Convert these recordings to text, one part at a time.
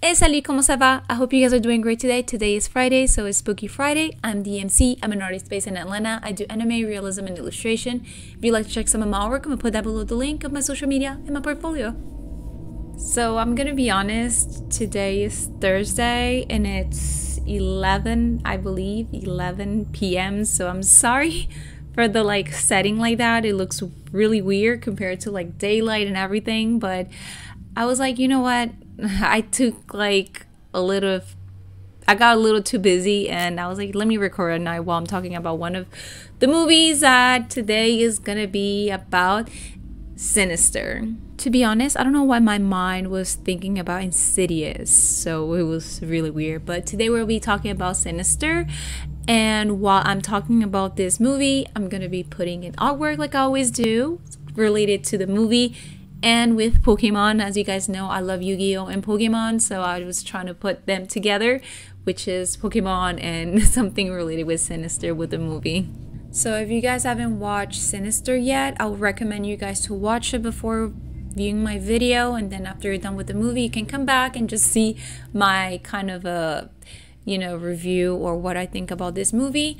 Hey, salut, comment ça va? I hope you guys are doing great today. Today is Friday, so it's Spooky Friday. I'm DMC. I'm an artist based in Atlanta. I do anime, realism, and illustration. If you'd like to check some of my work, I'm gonna put that below the link of my social media and my portfolio. So I'm gonna be honest, today is Thursday and it's 11 p.m. So I'm sorry for the setting like that. It looks really weird compared to daylight and everything, but I was like, you know what? I got a little too busy and I was like, let me record at night while I'm talking about one of the movies that today is gonna be about, Sinister. To be honest, I don't know why my mind was thinking about Insidious, so it was really weird. But today we'll be talking about Sinister, and while I'm talking about this movie, I'm gonna be putting in artwork like I always do, related to the movie and with Pokemon. As you guys know, I love Yu-Gi-Oh! And Pokemon, so I was trying to put them together, which is Pokemon and something related with Sinister with the movie. So if you guys haven't watched Sinister yet, I would recommend you guys to watch it before viewing my video, and then after you're done with the movie, you can come back and just see my kind of a review or what I think about this movie.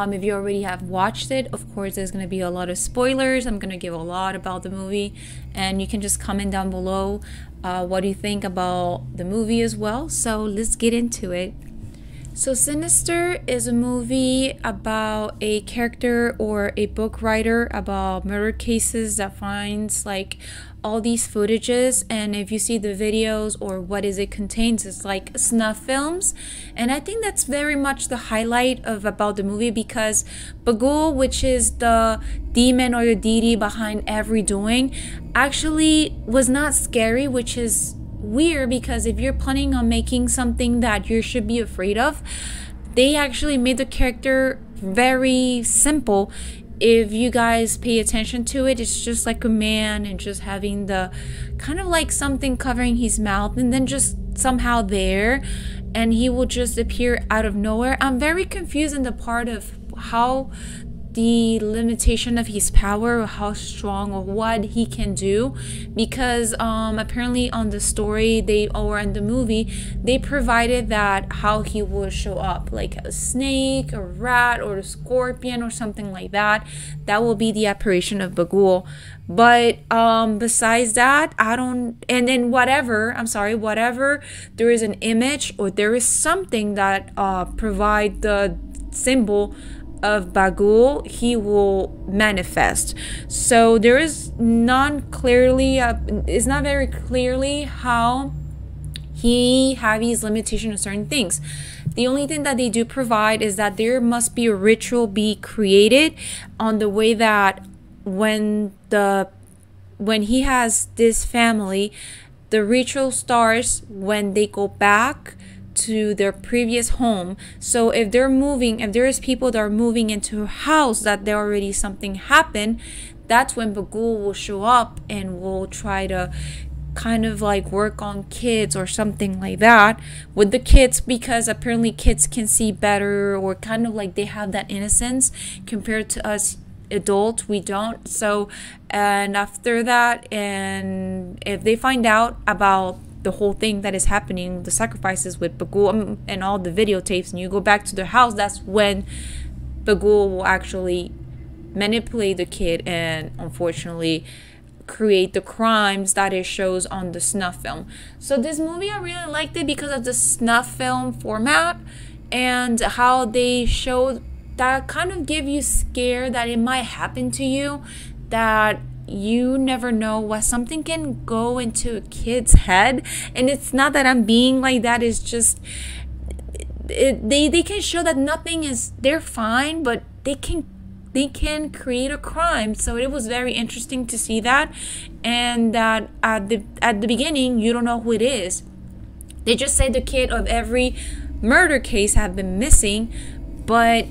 If you already have watched it, of course there's going to be a lot of spoilers. I'm going to give a lot about the movie, and you can just comment down below what do you think about the movie as well. So let's get into it. So Sinister is a movie about a character or a book writer about murder cases that finds all these footages, and if you see the videos or what is it contains, it's like snuff films. And I think that's very much the highlight of about the movie, because Bagul, which is the demon or the deity behind every doing, actually was not scary, which is weird, because if you're planning on making something that you should be afraid of, they actually made the character very simple. If you guys pay attention to it, it's just like a man and just having the kind of something covering his mouth, and then just somehow there, and he will just appear out of nowhere. I'm very confused in the part of how the limitation of his power, or how strong or what he can do, because apparently on the story or in the movie they provided that how he will show up, like a snake, a rat, or a scorpion or something like that. That will be the apparition of Bagul. But besides that, I don't, and then whatever there is an image or there is something that provide the symbol of Bagul, he will manifest. So there is it's not very clearly how he have his limitation of certain things. The only thing that they do provide is that there must be a ritual be created on the way that when he has this family, the ritual starts when they go back to their previous home. So if there's people that are moving into a house that there already something happened, that's when Bagul will show up and will try to kind of work on kids or something like that with the kids, because apparently kids can see better, or kind of they have that innocence compared to us adults. We don't. So, and after that, and if they find out about the whole thing that is happening, the sacrifices with Bagul and all the videotapes, and you go back to their house, that's when Bagul will actually manipulate the kid and unfortunately create the crimes that it shows on the snuff film. So this movie, I really liked it because of the snuff film format and how they showed that kind of give you scared that it might happen to you, that you never know what something can go into a kid's head. And it's not that I'm being like that, it's just they can show that nothing is, they're fine, but they can create a crime. So it was very interesting to see that, and that at the beginning you don't know who it is. They just say the kid of every murder case have been missing, but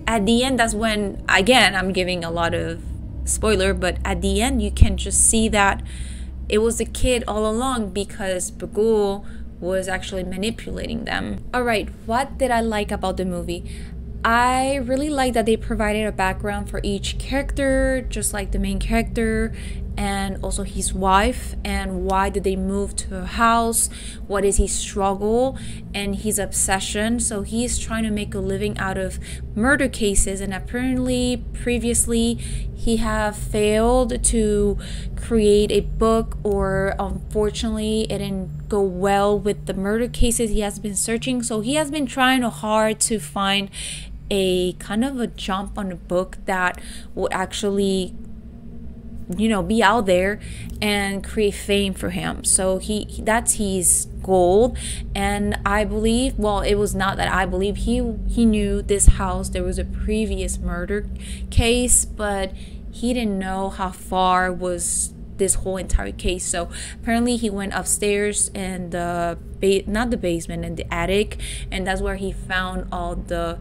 at the end, that's when, again, I'm giving a lot of spoiler, but at the end you can just see that it was the kid all along, because Bagul was actually manipulating them. Alright, what did I like about the movie? I really like that they provided a background for each character, just like the main character, and also his wife, and why did they move to a house, what is his struggle and his obsession. So he's trying to make a living out of murder cases, and apparently previously he have failed to create a book, or unfortunately it didn't go well with the murder cases he has been searching. So he has been trying hard to find a kind of a jump on a book that will actually, you know, be out there and create fame for him. So that's his goal. And I believe, well, it was not that I believe, he knew this house, there was a previous murder case, but he didn't know how far was this whole entire case. So apparently he went upstairs in the not the basement, in the attic, and that's where he found all the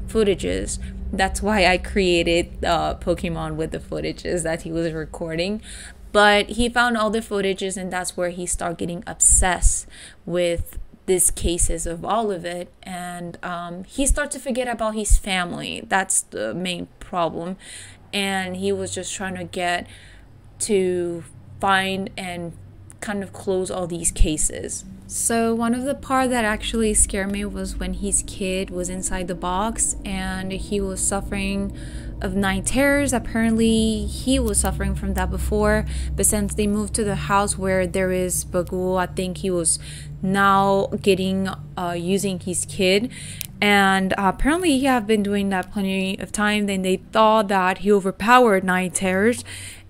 footages. That's why I created Pokemon with the footages that he was recording. But he found all the footages, and that's where he started getting obsessed with these cases of all of it. And he started to forget about his family. That's the main problem. And he was just trying to get to find and kind of close all these cases. So one of the part that actually scared me was when his kid was inside the box and he was suffering of night terrors. Apparently he was suffering from that before, but since they moved to the house where there is Bagul, I think he was now getting using his kid. And apparently he have been doing that plenty of time. Then they thought that he overpowered night terrors,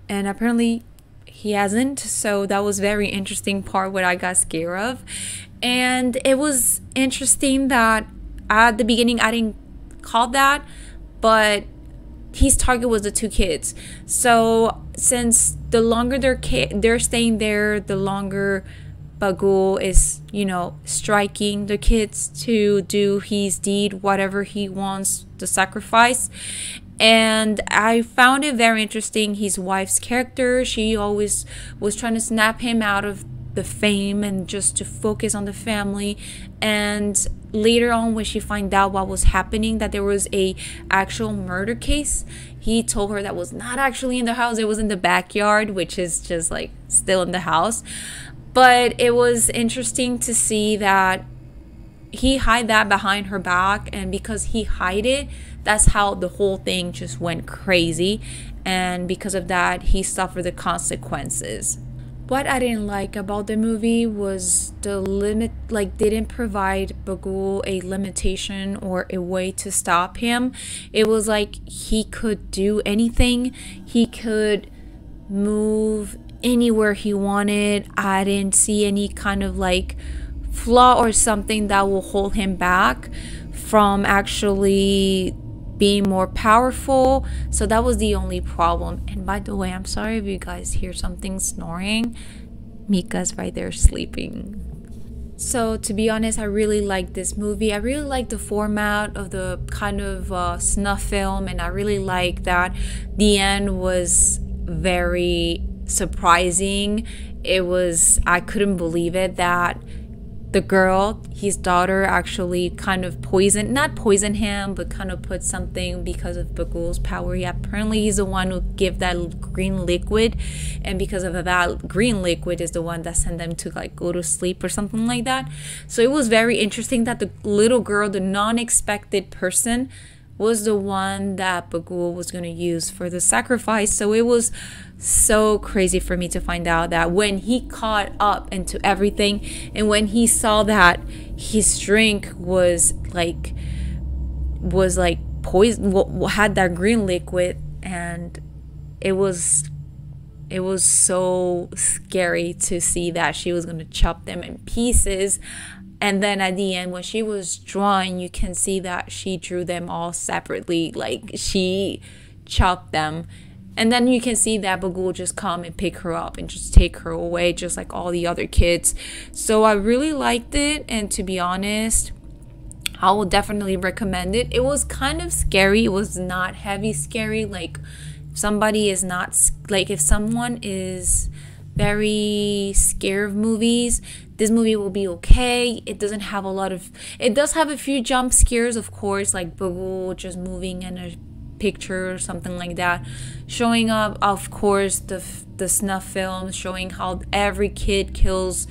and apparently he hasn't. So that was very interesting part what I got scared of. And it was interesting that at the beginning I didn't call that, but his target was the two kids. So since the longer they're staying there, the longer Bagul is, you know, striking the kids to do his deed, whatever he wants, the sacrifice. And I found it very interesting, his wife's character. She always was trying to snap him out of the fame and just to focus on the family. And later on, when she found out what was happening, that there was a actual murder case, he told her that was not actually in the house, it was in the backyard, which is just like still in the house. But it was interesting to see that he hid that behind her back, and because he hid it, that's how the whole thing just went crazy, and because of that he suffered the consequences. What I didn't like about the movie was the limit, like they didn't provide Bagul a limitation or a way to stop him. It was like he could do anything, he could move anywhere he wanted. I didn't see any kind of like flaw or something that will hold him back from actually being more powerful. So that was the only problem. And by the way, I'm sorry if you guys hear something snoring. Mika's right there sleeping. So to be honest, I really like this movie. I really like the format of the kind of snuff film, and I really like that the end was very surprising. I couldn't believe it that the girl, his daughter, actually kind of not poisoned him, but kind of put something because of Bagul's power. Apparently he's the one who gave that green liquid, and because of that green liquid is the one that sent them to like go to sleep or something like that. So it was very interesting that the little girl, the non-expected person, was the one that Bagul was going to use for the sacrifice. So it was so crazy for me to find out that when he caught up into everything, and when he saw that his drink was like poison, had that green liquid, and it was so scary to see that she was going to chop them in pieces. And then at the end, when she was drawing, you can see that she drew them all separately, like she chopped them. And then you can see that Bagul just come and pick her up and just take her away, just like all the other kids. So I really liked it, and to be honest, I will definitely recommend it. It was kind of scary. It was not heavy scary. Like if someone is very scared of movies, this movie will be okay. It does have a few jump scares, of course, like Bagul just moving in a picture or something like that, showing up, of course, the snuff film, showing how every kid kills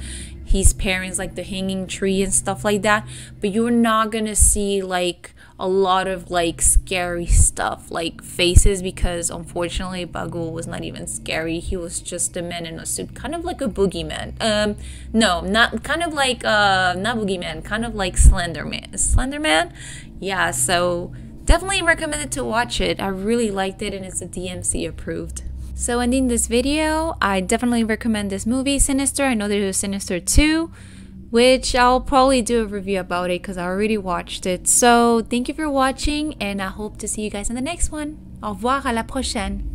his parents, like the hanging tree and stuff like that. But you're not gonna see like a lot of like scary stuff like faces, because unfortunately Bagul was not even scary. He was just a man in a suit, kind of like a boogeyman. No, not kind of like not boogeyman, kind of like Slenderman. Yeah, so definitely recommended to watch it. I really liked it, and it's a DMC approved. So ending this video, I definitely recommend this movie, Sinister. I know there's a Sinister 2, which I'll probably do a review about it because I already watched it. So thank you for watching, and I hope to see you guys in the next one. Au revoir, à la prochaine.